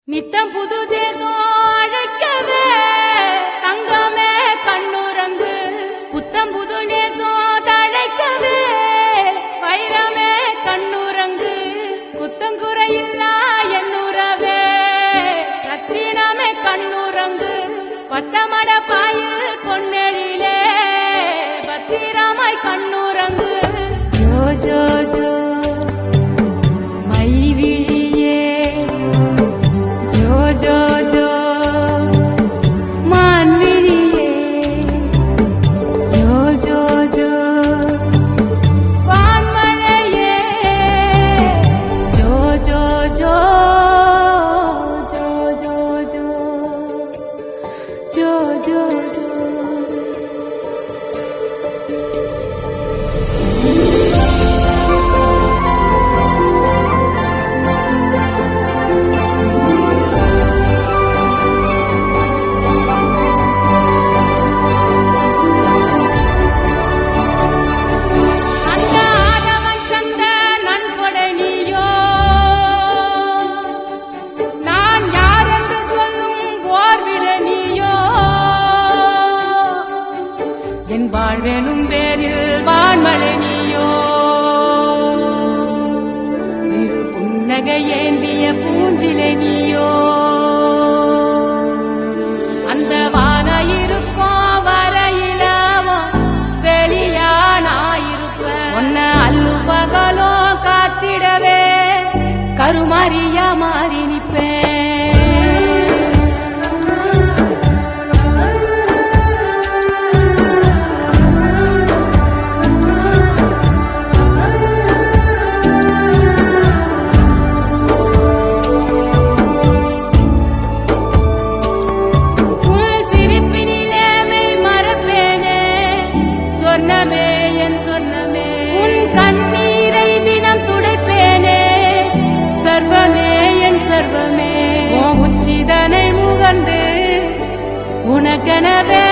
நித்தம் புது தேசம் அழைக்கவே தங்கமே கண்ணுறங்கு புத்தம் புது நேசம் தழைக்கவே வைரமே கண்ணுறங்கு புத்தங்குறையில்லா என்னுறவே ரத்தினமே கண்ணுறங்கு பத்தமட பாயில் பொன்னெழிலே பத்திரமாய் கண்ணுறங்கு ஜோ ஜோ ஜோ जो जो मानविड़िये जो जो जो वानमழையே जो जो जो जो जो जो जो जो जो என் வாழ்வெனும் பேரில் வான்மழை நீயோ சிறு புன்னகை ஏந்திய பூஞ்சிலை நீயோ அந்த வான இருக்கும் வரையிலாமோ வெளியானாயிருப்ப உன்ன அல்லு பகலோ காத்திடவே கருமாரியா மாறி நிப்பேன் சொர்ணமே என் சொர்ணமே உன் கண்ணீரை தினம் துடைப்பேனே சர்வமே என் சர்வமே உச்சிதனை முகந்து உனக்கெனவே